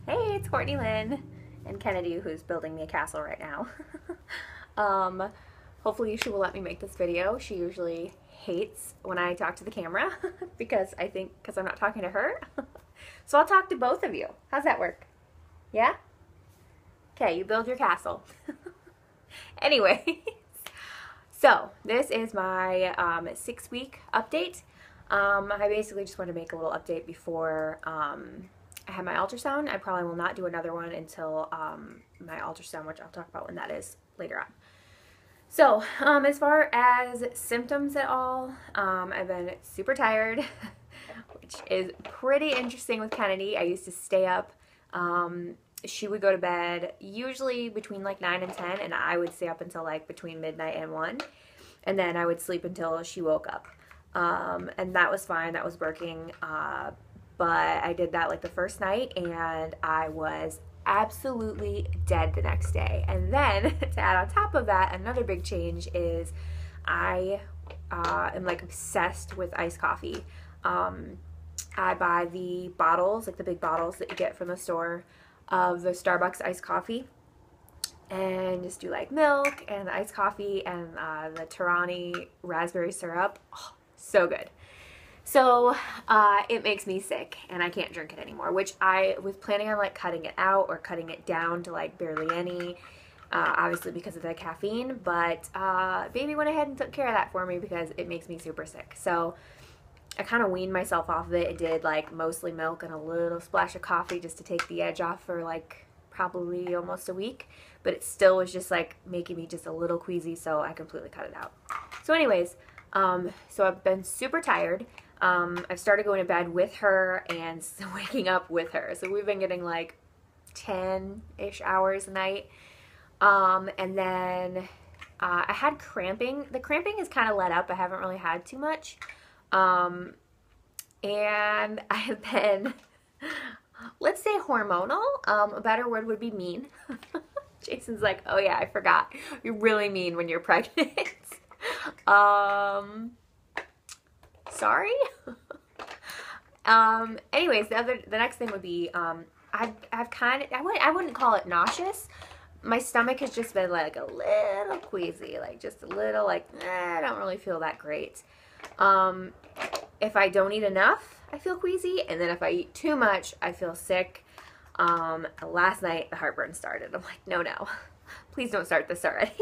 Hey, it's Courtney Lynn and Kennedy, who's building me a castle right now. um, Hopefully she will let me make this video. She usually hates when I talk to the camera because I'm not talking to her. So I'll talk to both of you. How's that work? Yeah? Okay, you build your castle. Anyway, so this is my 6-week update. I basically just wanted to make a little update before I had my ultrasound. I probably will not do another one until my ultrasound, which I'll talk about when that is later on. So, as far as symptoms at all, I've been super tired, which is pretty interesting with Kennedy. I used to stay up. She would go to bed usually between like 9 and 10, and I would stay up until like between midnight and 1, and then I would sleep until she woke up. And that was fine. That was working. But I did that like the first night, and I was absolutely dead the next day. And then to add on top of that, another big change is I am like obsessed with iced coffee. I buy the bottles, like the big bottles that you get from the store of the Starbucks iced coffee, and just do like milk and the iced coffee and the Torani raspberry syrup. Oh, so good. So it makes me sick and I can't drink it anymore, which I was planning on like cutting it out or cutting it down to like barely any, obviously because of the caffeine, but baby went ahead and took care of that for me because it makes me super sick. So I kind of weaned myself off of it. I did like mostly milk and a little splash of coffee just to take the edge off for like probably almost a week, but it still was just like making me just a little queasy, so I completely cut it out. So anyways, so I've been super tired. I've started going to bed with her and waking up with her. So we've been getting like 10-ish hours a night. And then I had cramping. The cramping has kind of let up. I haven't really had too much. And I have been, let's say hormonal. A better word would be mean. Jason's like, oh yeah, I forgot. You're really mean when you're pregnant. Sorry. Anyways, the next thing would be, I've kind of, I wouldn't call it nauseous. My stomach has just been like a little queasy, like just a little like, I don't really feel that great. If I don't eat enough, I feel queasy. And then if I eat too much, I feel sick. Last night the heartburn started. I'm like, no, please don't start this already.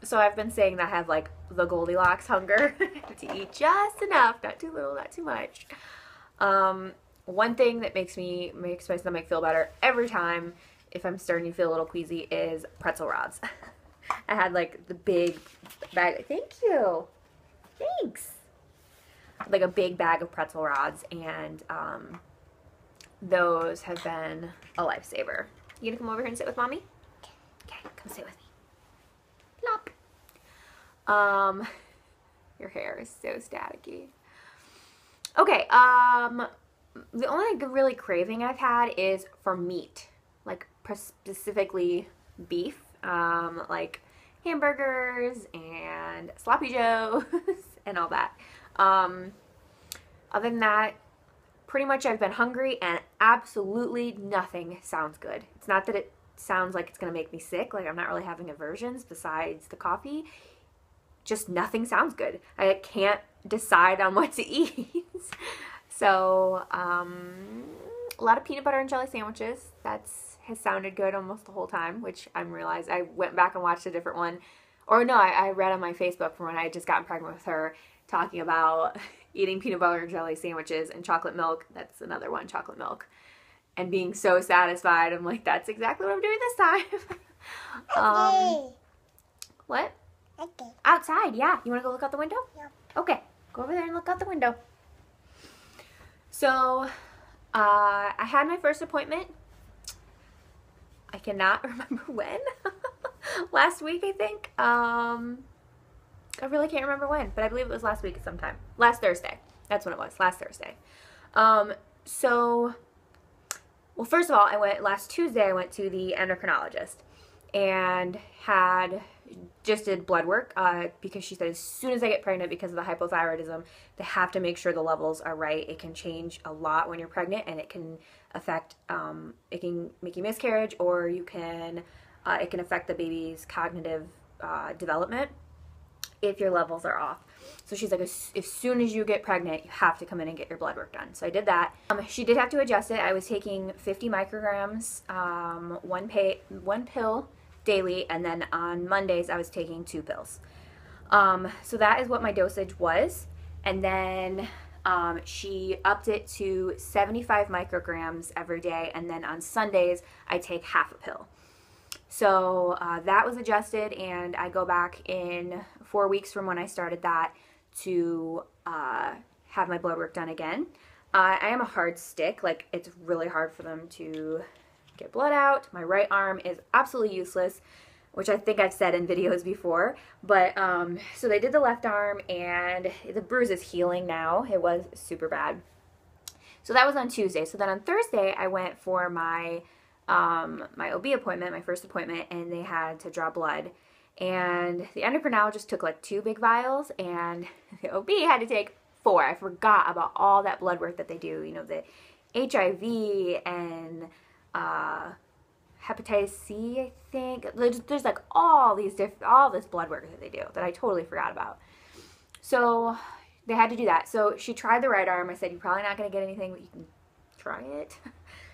So I've been saying that I have like the Goldilocks hunger to eat just enough, not too little, not too much. One thing that makes my stomach feel better every time if I'm starting to feel a little queasy is pretzel rods. I had like the big bag. Thank you. Thanks. Like a big bag of pretzel rods, and those have been a lifesaver. You gonna come over here and sit with mommy? Okay, come sit with me. Plop. Your hair is so staticky. Okay, the only really craving I've had is for meat, like specifically beef, like hamburgers and sloppy joes and all that. Other than that, pretty much I've been hungry and absolutely nothing sounds good. It's not that it sounds like it's gonna make me sick, like I'm not really having aversions besides the coffee. Just nothing sounds good. I can't decide on what to eat. So, a lot of peanut butter and jelly sandwiches. Has sounded good almost the whole time, which I'm realized. I went back and watched a different one. Or no, I read on my Facebook from when I had just gotten pregnant with her, talking about eating peanut butter and jelly sandwiches and chocolate milk. That's another one, chocolate milk. And being so satisfied. I'm like, that's exactly what I'm doing this time. What? Okay. Outside, yeah. You want to go look out the window? Yeah. Okay, go over there and look out the window. So, I had my first appointment. I cannot remember when. Last week, I think. I really can't remember when, but I believe it was last week sometime. Last Thursday. That's when it was, last Thursday. Well, first of all, last Tuesday, I went to the endocrinologist. and just did blood work because she said as soon as I get pregnant, because of the hypothyroidism, they have to make sure the levels are right. It can change a lot when you're pregnant, and it can affect, it can make you miscarriage, or it can affect the baby's cognitive development if your levels are off. So she's like, as soon as you get pregnant, you have to come in and get your blood work done. So I did that. She did have to adjust it. I was taking 50 micrograms, one pill daily, and then on Mondays I was taking 2 pills. So that is what my dosage was. And then she upped it to 75 micrograms every day, and then on Sundays I take half a pill. So that was adjusted, and I go back in 4 weeks from when I started that to have my blood work done again. I am a hard stick. Like, it's really hard for them to get blood out. My right arm is absolutely useless, which I think I've said in videos before. But so they did the left arm, and the bruise is healing now. It was super bad. So that was on Tuesday. So then on Thursday I went for my my OB appointment, my first appointment, and they had to draw blood. And the endocrinologist took like 2 big vials, and the OB had to take 4. I forgot about all that blood work that they do, you know, the HIV and hepatitis C, I think. There's like all this blood work that they do that I totally forgot about. So they had to do that. So she tried the right arm. I said, you're probably not going to get anything, but you can try it.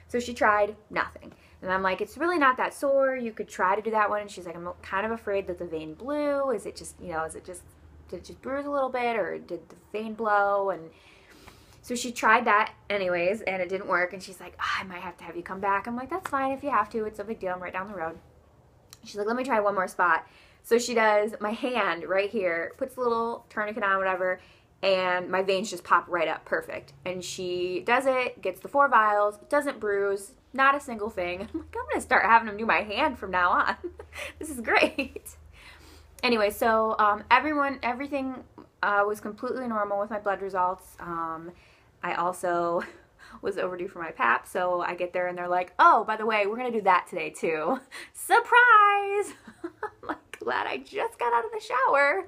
So she tried, nothing. And I'm like, it's really not that sore. You could try to do that one. And she's like, I'm kind of afraid that the vein blew. Is it just, you know, did it just bruise a little bit, or did the vein blow? And so she tried that anyways, and it didn't work. And she's like, oh, I might have to have you come back. I'm like, that's fine if you have to. It's no big deal. I'm right down the road. She's like, let me try one more spot. So she does my hand right here, puts a little tourniquet on, whatever, and my veins just pop right up perfect. And she does it, gets the 4 vials, doesn't bruise, not a single thing. I'm like, I'm going to start having them do my hand from now on. This is great. Anyway, so everything was completely normal with my blood results. I also was overdue for my pap, so I get there and they're like, oh, by the way, we're going to do that today too. Surprise! I'm like, glad I just got out of the shower.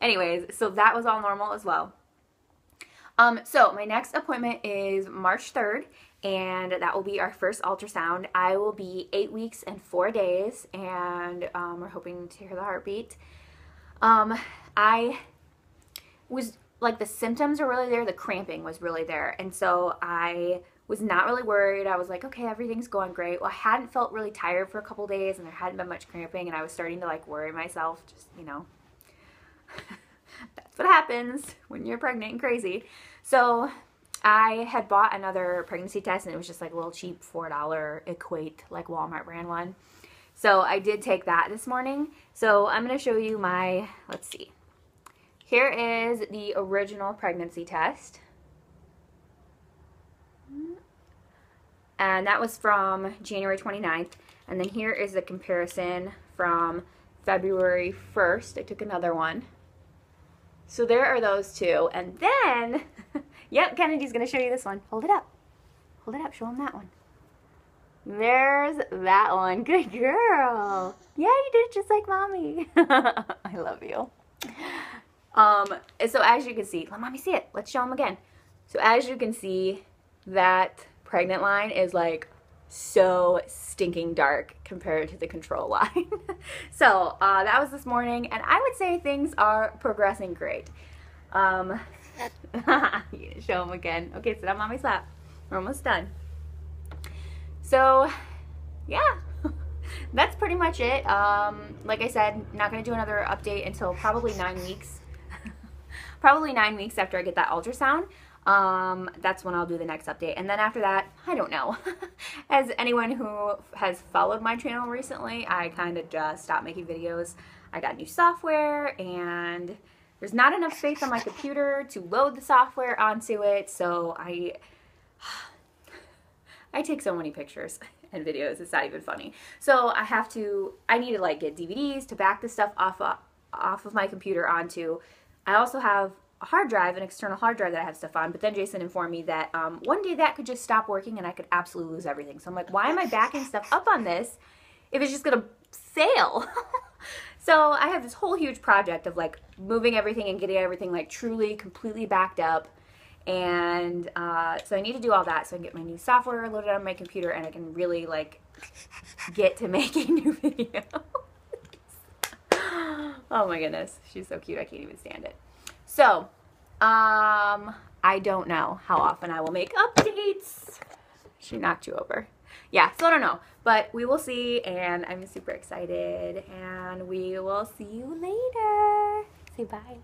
Anyways, so that was all normal as well. So my next appointment is March 3rd, and that will be our first ultrasound. I will be 8 weeks and 4 days, and we're hoping to hear the heartbeat. I was, like, the symptoms are really there, the cramping was really there, and so I was not really worried. I was like, okay, everything's going great. Well, I hadn't felt really tired for a couple days, and there hadn't been much cramping, and I was starting to, like, worry myself, just, you know. That's what happens when you're pregnant and crazy. So I had bought another pregnancy test, and it was just like a little cheap $4 Equate, like Walmart brand one. So I did take that this morning. So I'm going to show you my, let's see. Here is the original pregnancy test. And that was from January 29th. And then here is the comparison from February 1st. I took another one. So there are those 2. And then, yep, Kennedy's going to show you this one. Hold it up. Hold it up. Show him that one. There's that one. Good girl. Yeah, you did it just like Mommy. I love you. So as you can see, let Mommy see it. Let's show him again. So as you can see, that pregnant line is like so stinking dark compared to the control line. So that was this morning, and I would say things are progressing great. You show them again. Okay, sit on Mommy's lap. We're almost done. So yeah, that's pretty much it. Like I said, not going to do another update until probably 9 weeks. Probably 9 weeks after I get that ultrasound. That's when I'll do the next update. And then after that, I don't know. As anyone who has followed my channel recently, I kind of just stopped making videos. I got new software, and there's not enough space on my computer to load the software onto it. So I take so many pictures and videos, it's not even funny. So I need to like get DVDs to back the stuff off of my computer onto. I also have hard drive, an external hard drive that I have stuff on, but then Jason informed me that one day that could just stop working and I could absolutely lose everything. So I'm like, why am I backing stuff up on this if it's just gonna fail? So I have this whole huge project of like moving everything and getting everything like truly, completely backed up. And so I need to do all that so I can get my new software loaded on my computer and I can really like get to making new videos. Oh my goodness, she's so cute, I can't even stand it. So, I don't know how often I will make updates. She knocked you over. Yeah, so I don't know, but we will see, and I'm super excited, and we will see you later. Say bye.